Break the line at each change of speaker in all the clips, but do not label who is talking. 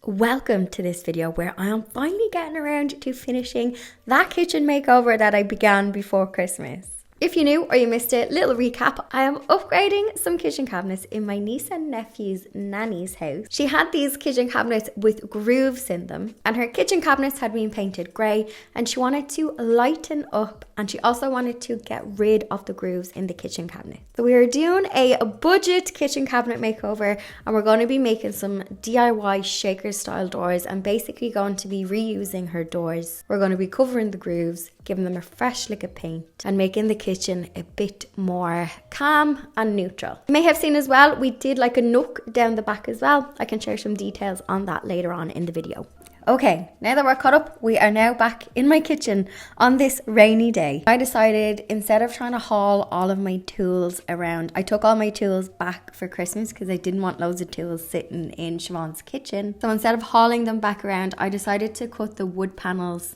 Welcome to this video where I am finally getting around to finishing that kitchen makeover that I began before Christmas. If you're new or you missed it, little recap, I am upgrading some kitchen cabinets in my niece and nephew's nanny's house. She had these kitchen cabinets with grooves in them and her kitchen cabinets had been painted grey and she wanted to lighten up and she also wanted to get rid of the grooves in the kitchen cabinet. So we are doing a budget kitchen cabinet makeover and we're going to be making some DIY shaker style doors and basically going to be reusing her doors. We're going to be covering the grooves, giving them a fresh lick of paint and making the kitchen a bit more calm and neutral. You may have seen as well, we did like a nook down the back as well. I can share some details on that later on in the video. Okay, now that we're caught up, we are now back in my kitchen on this rainy day. I decided instead of trying to haul all of my tools around, I took all my tools back for Christmas because I didn't want loads of tools sitting in Siobhan's kitchen. So instead of hauling them back around, I decided to cut the wood panels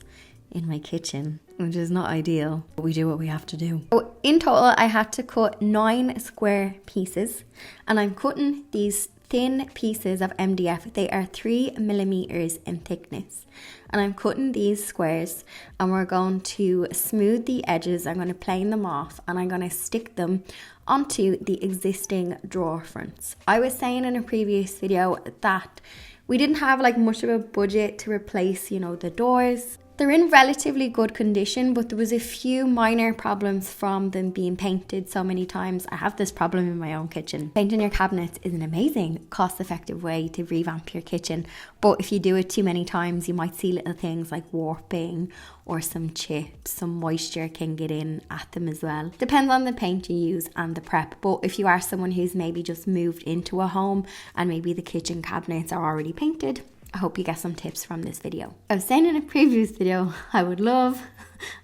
in my kitchen, which is not ideal, but we do what we have to do. So in total, I had to cut 9 square pieces and I'm cutting these thin pieces of MDF. They are 3mm in thickness and I'm cutting these squares and we're going to smooth the edges. I'm going to plane them off and I'm going to stick them onto the existing drawer fronts. I was saying in a previous video that we didn't have like much of a budget to replace, the doors. They're in relatively good condition, but there was a few minor problems from them being painted so many times. I have this problem in my own kitchen. Painting your cabinets is an amazing cost-effective way to revamp your kitchen, but if you do it too many times, you might see little things like warping or some chips, some moisture can get in at them as well. Depends on the paint you use and the prep, but if you are someone who's maybe just moved into a home and maybe the kitchen cabinets are already painted, I hope you get some tips from this video. I was saying in a previous video, I would love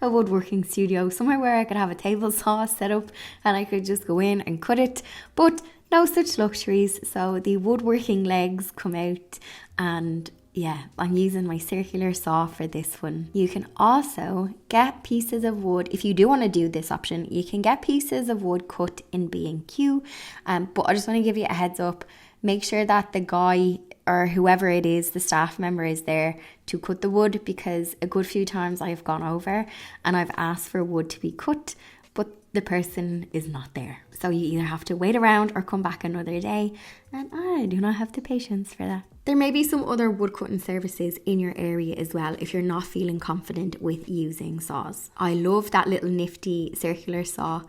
a woodworking studio, somewhere where I could have a table saw set up and I could just go in and cut it, but no such luxuries. So the woodworking legs come out and yeah, I'm using my circular saw for this one. You can also get pieces of wood. If you do want to do this option, you can get pieces of wood cut in B&Q, but I just want to give you a heads up. Make sure that the guy or whoever it is, the staff member is there to cut the wood, because a good few times I've gone over and I've asked for wood to be cut, but the person is not there. So you either have to wait around or come back another day, and I do not have the patience for that. There may be some other wood cutting services in your area as well if you're not feeling confident with using saws. I love that little nifty circular saw,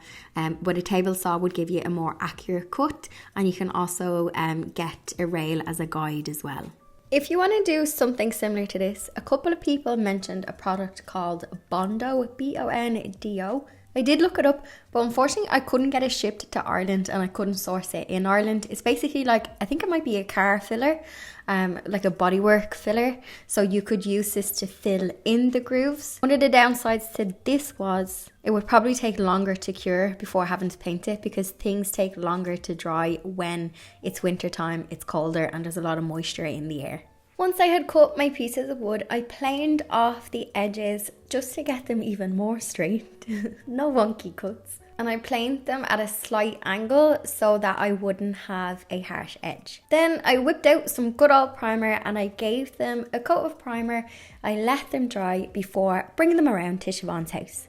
but a table saw would give you a more accurate cut, and you can also get a rail as a guide as well. If you want to do something similar to this, a couple of people mentioned a product called Bondo, B-O-N-D-O. I did look it up, but unfortunately I couldn't get it shipped to Ireland and I couldn't source it in Ireland. It's basically like, I think it might be a car filler, like a bodywork filler. So you could use this to fill in the grooves. One of the downsides to this was it would probably take longer to cure before having to paint it, because things take longer to dry when it's winter time, it's colder and there's a lot of moisture in the air. Once I had cut my pieces of wood, I planed off the edges just to get them even more straight. No wonky cuts. And I planed them at a slight angle so that I wouldn't have a harsh edge. Then I whipped out some good old primer and I gave them a coat of primer. I let them dry before bringing them around to Siobhan's house.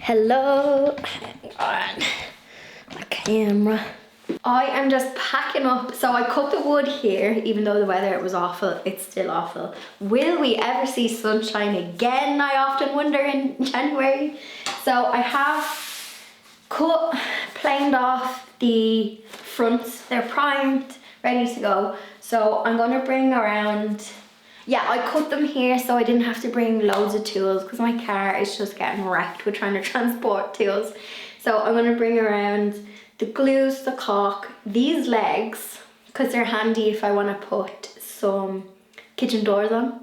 Hello, hang on, my camera. I am just packing up. So I cut the wood here, even though the weather was awful, it's still awful. Will we ever see sunshine again, I often wonder, in January? So I have cut planed off the fronts. They're primed, ready to go. So I'm gonna bring around, yeah, I cut them here so I didn't have to bring loads of tools because my car is just getting wrecked with trying to transport tools. So I'm gonna bring around the glues, the caulk, these legs, because they're handy if I wanna put some kitchen doors on,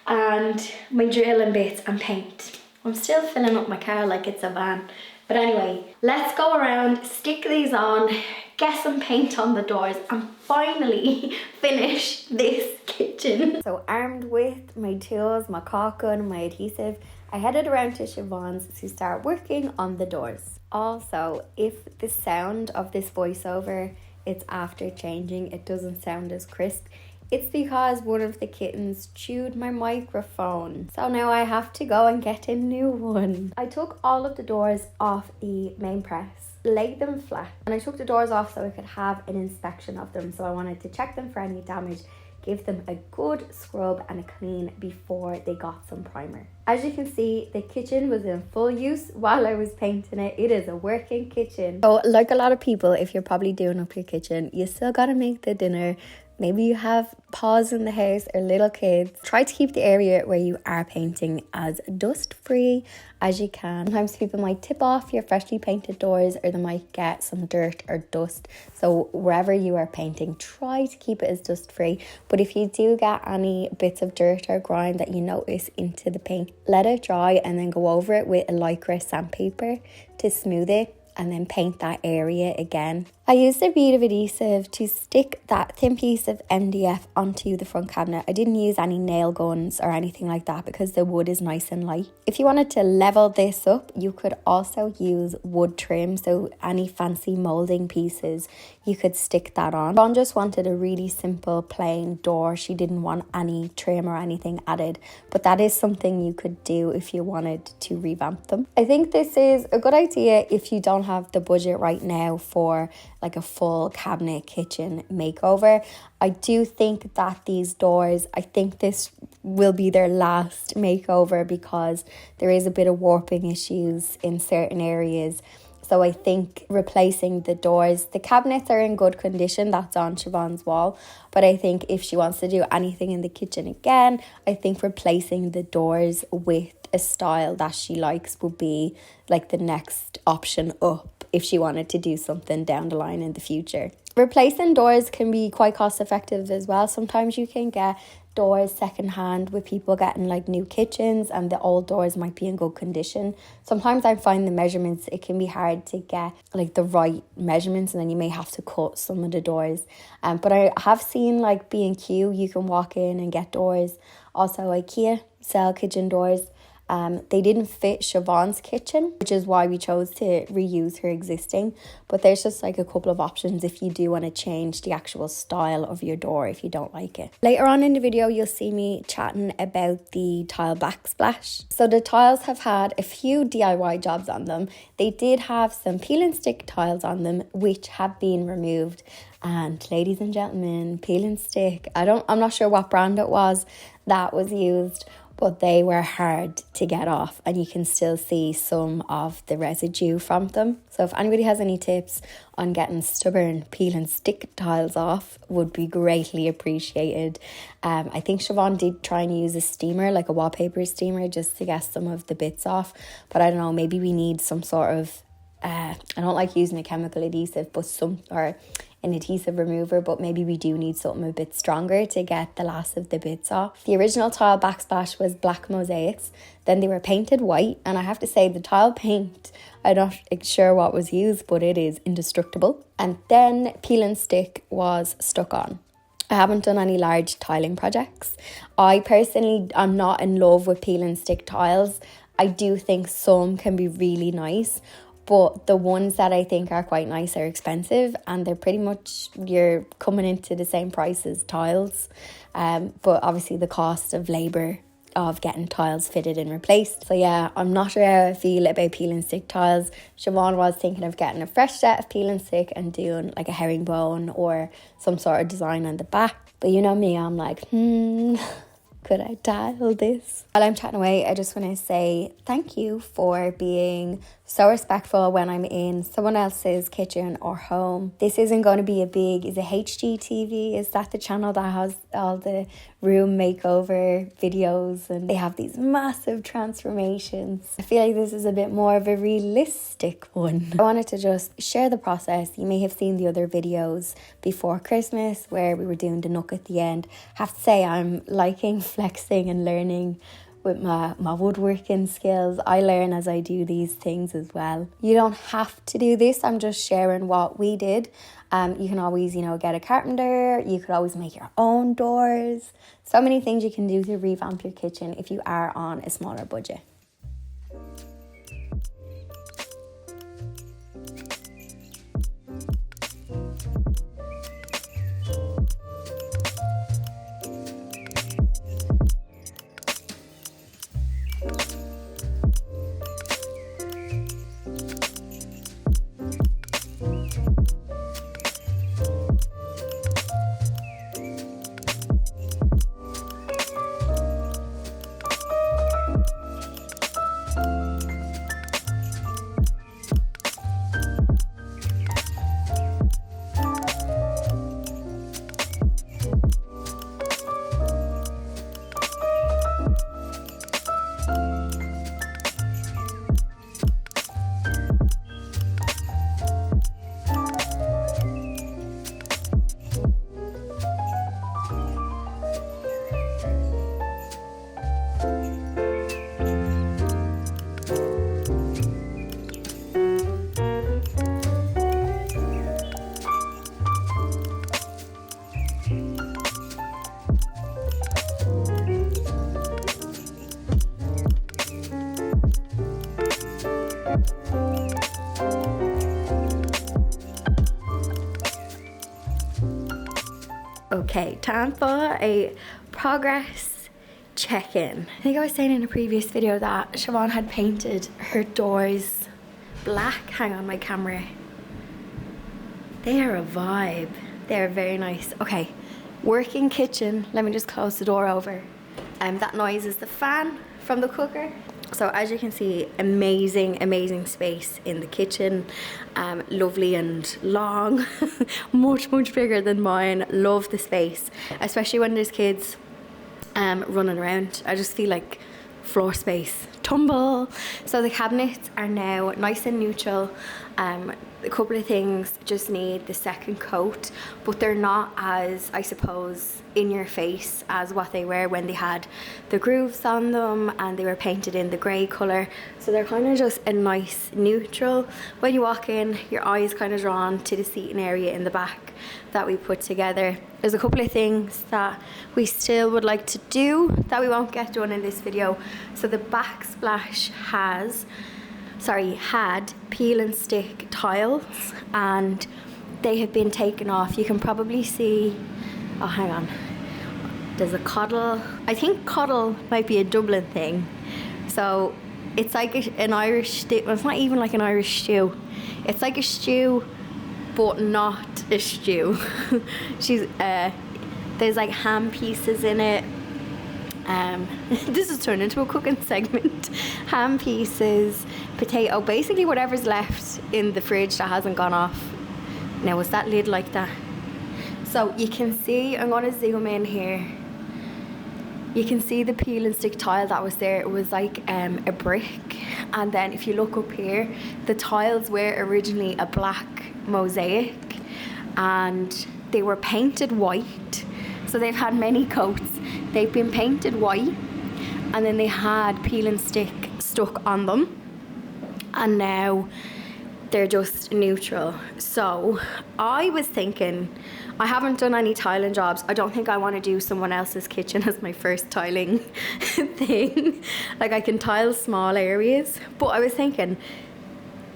and my drilling bits and paint. I'm still filling up my car like it's a van. But anyway, let's go around, stick these on, get some paint on the doors, and finally finish this kitchen. So armed with my tools, my caulk gun, my adhesive, I headed around to Siobhan's to start working on the doors. Also, if the sound of this voiceover, it's after changing, it doesn't sound as crisp, it's because one of the kittens chewed my microphone. So now I have to go and get a new one. I took all of the doors off the main press, laid them flat, and I took the doors off so I could have an inspection of them. So I wanted to check them for any damage, give them a good scrub and a clean before they got some primer. As you can see, the kitchen was in full use while I was painting it. It is a working kitchen. So like a lot of people, if you're probably doing up your kitchen, you still gotta make the dinner. Maybe you have paws in the house or little kids. Try to keep the area where you are painting as dust free as you can. Sometimes people might tip off your freshly painted doors, or they might get some dirt or dust. So wherever you are painting, try to keep it as dust free. But if you do get any bits of dirt or grime that you notice into the paint, let it dry and then go over it with a lycra sandpaper to smooth it, and then paint that area again. I used a bead of adhesive to stick that thin piece of MDF onto the front cabinet. I didn't use any nail guns or anything like that because the wood is nice and light. If you wanted to level this up, you could also use wood trim, so any fancy moulding pieces, you could stick that on. Dawn just wanted a really simple plain door. She didn't want any trim or anything added, but that is something you could do if you wanted to revamp them. I think this is a good idea if you don't have the budget right now for like a full cabinet kitchen makeover. I do think that these doors, I think this will be their last makeover because there is a bit of warping issues in certain areas. So I think replacing the doors, the cabinets are in good condition, that's on Siobhan's wall. But I think if she wants to do anything in the kitchen again, I think replacing the doors with a style that she likes would be like the next option up if she wanted to do something down the line in the future. Replacing doors can be quite cost effective as well. Sometimes you can get doors secondhand with people getting like new kitchens and the old doors might be in good condition. Sometimes I find the measurements, it can be hard to get like the right measurements, and then you may have to cut some of the doors. But I have seen like B&Q, you can walk in and get doors. Also IKEA sell kitchen doors. They didn't fit Siobhan's kitchen, which is why we chose to reuse her existing. But there's just like a couple of options if you do want to change the actual style of your door if you don't like it. Later on in the video, you'll see me chatting about the tile backsplash. So the tiles have had a few DIY jobs on them. They did have some peel and stick tiles on them, which have been removed. And ladies and gentlemen, peel and stick, I'm not sure what brand it was that was used, but they were hard to get off and you can still see some of the residue from them. So if anybody has any tips on getting stubborn peel and stick tiles off, would be greatly appreciated. I think Siobhan did try and use a steamer, like a wallpaper steamer, just to get some of the bits off. But I don't know, maybe we need some sort of, I don't like using a chemical adhesive, but an adhesive remover, but maybe we do need something a bit stronger to get the last of the bits off. The original tile backsplash was black mosaics, then they were painted white, and I have to say the tile paint, I'm not sure what was used, but it is indestructible. And then peel and stick was stuck on. I haven't done any large tiling projects. I personally am not in love with peel and stick tiles. I do think some can be really nice, but the ones that I think are quite nice are expensive, and they're pretty much, you're coming into the same price as tiles. But obviously the cost of labour of getting tiles fitted and replaced. So yeah, I'm not sure how I feel about peel and stick tiles. Siobhan was thinking of getting a fresh set of peel and stick and doing like a herringbone or some sort of design on the back. But you know me, I'm like, could I tile this? While I'm chatting away, I just want to say thank you for being so respectful when I'm in someone else's kitchen or home. This isn't going to be is it HGTV? Is that the channel that has all the room makeover videos and they have these massive transformations? I feel like this is a bit more of a realistic one. I wanted to just share the process. You may have seen the other videos before Christmas where we were doing the nook at the end. I have to say I'm liking flexing and learning with my woodworking skills. I learn as I do these things as well. You don't have to do this. I'm just sharing what we did. You can always, get a carpenter. You could always make your own doors. So many things you can do to revamp your kitchen if you are on a smaller budget. Okay, time for a progress check-in. I think I was saying in a previous video that Siobhan had painted her doors black. Hang on, my camera. They are a vibe. They are very nice. Okay, working kitchen. Let me just close the door over. That noise is the fan from the cooker. So as you can see, amazing space in the kitchen. Lovely and long. much bigger than mine. Love the space, especially when there's kids running around. I just feel like floor space tumble. So the cabinets are now nice and neutral. A couple of things just need the second coat, but they're not as, I suppose, in your face as what they were when they had the grooves on them and they were painted in the grey colour. So they're kind of just a nice neutral. When you walk in, your eye is kind of drawn to the seating area in the back that we put together. There's a couple of things that we still would like to do that we won't get done in this video. So the backsplash had peel and stick tiles and they have been taken off. You can probably see, oh hang on, there's a coddle. I think coddle might be a Dublin thing. So it's like an Irish stew. Well, it's not even like an Irish stew. It's like a stew, but not a stew. There's like ham pieces in it. This has turned into a cooking segment. Ham pieces, potato, basically whatever's left in the fridge that hasn't gone off. Now, was that lid like that? So you can see, I'm going to zoom in here. You can see the peel and stick tile that was there. It was like a brick. And then if you look up here, the tiles were originally a black mosaic and they were painted white. So they've had many coats. They've been painted white and then they had peel and stick stuck on them. And now they're just neutral. So I was thinking, I haven't done any tiling jobs. I don't think I want to do someone else's kitchen as my first tiling thing. Like I can tile small areas, but I was thinking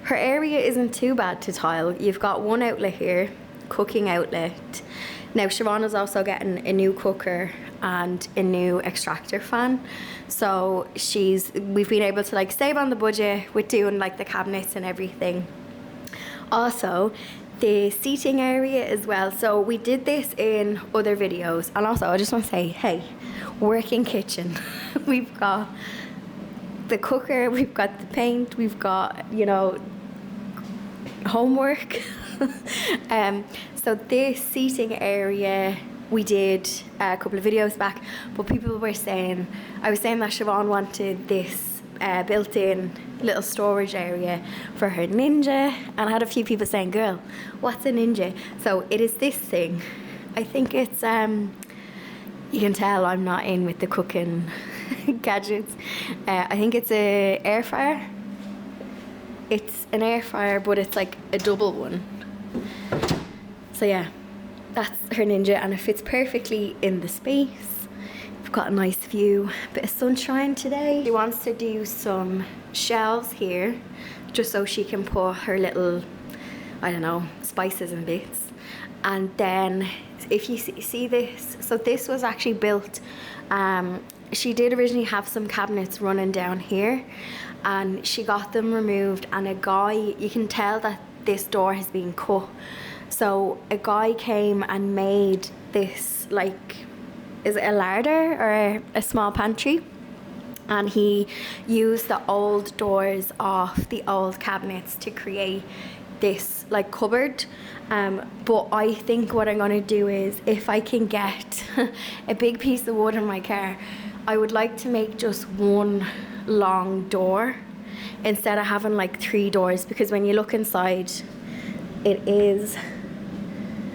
her area isn't too bad to tile. You've got one outlet here, cooking outlet. Now Siobhan is also getting a new cooker and a new extractor fan. So we've been able to like save on the budget with doing like the cabinets and everything. Also, the seating area as well. So we did this in other videos. And also I just want to say, hey, working kitchen. We've got the cooker, we've got the paint, we've got, you know, homework. So this seating area we did a couple of videos back, but people were saying, I was saying that Siobhan wanted this built-in little storage area for her Ninja, and I had a few people saying, girl, what's a Ninja? So it is this thing. I think it's you can tell I'm not in with the cooking gadgets. I think it's a air fryer. It's an air fryer, but it's like a double one. So yeah, that's her Ninja, and it fits perfectly in the space. We've got a nice view, bit of sunshine today. She wants to do some shelves here, just so she can put her little, I don't know, spices and bits. And then if you see this, so this was actually built, she did originally have some cabinets running down here, and she got them removed, and a guy, you can tell that this door has been cut. So a guy came and made this, like, is it a larder or a small pantry? And he used the old doors off the old cabinets to create this like cupboard. But I think what I'm going to do is, if I can get a big piece of wood in my car, I would like to make just one long door instead of having like 3 doors, because when you look inside, it is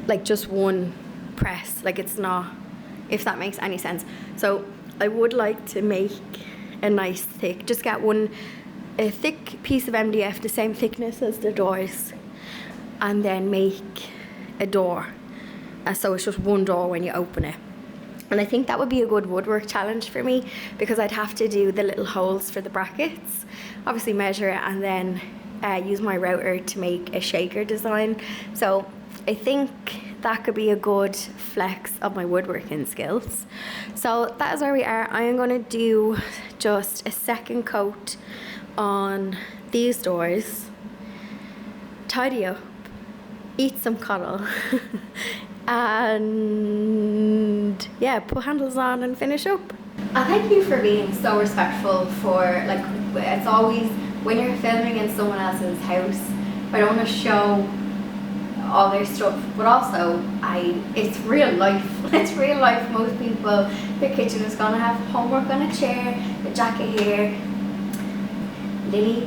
like just one press, like it's not, if that makes any sense. So I would like to make a nice thick, just get a thick piece of MDF the same thickness as the doors, and then make a door, so it's just one door when you open it. And I think that would be a good woodwork challenge for me, because I'd have to do the little holes for the brackets, obviously measure it, and then use my router to make a shaker design. So I think that could be a good flex of my woodworking skills. So that is where we are. I am going to do just a second coat on these doors, tidy up, eat some cuddle, and yeah, put handles on and finish up. And thank you for being so respectful for, like, it's always when you're filming in someone else's house, I don't want to show all their stuff, but also it's real life. It's real life. Most people, their kitchen is gonna have homework on a chair, a jacket here, Lily,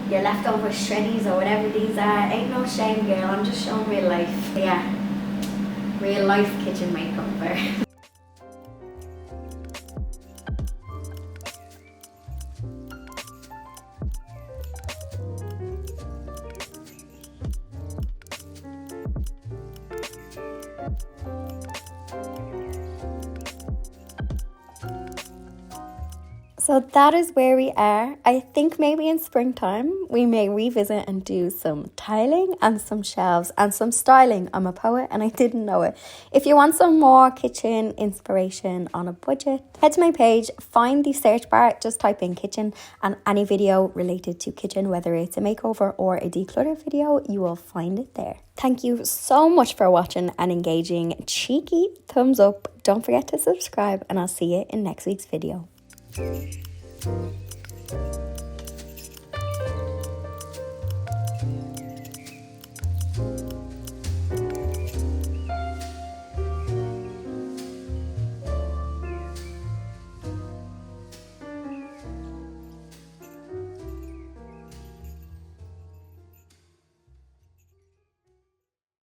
your leftover shreddies or whatever these are. Ain't no shame, girl. I'm just showing real life. Yeah, real life kitchen makeover. So that is where we are. I think maybe in springtime we may revisit and do some tiling and some shelves and some styling. I'm a poet and I didn't know it. If you want some more kitchen inspiration on a budget, head to my page, find the search bar, just type in kitchen, and any video related to kitchen, whether it's a makeover or a declutter video, you will find it there. Thank you so much for watching and engaging. Cheeky thumbs up. Don't forget to subscribe, and I'll see you in next week's video. Thank you.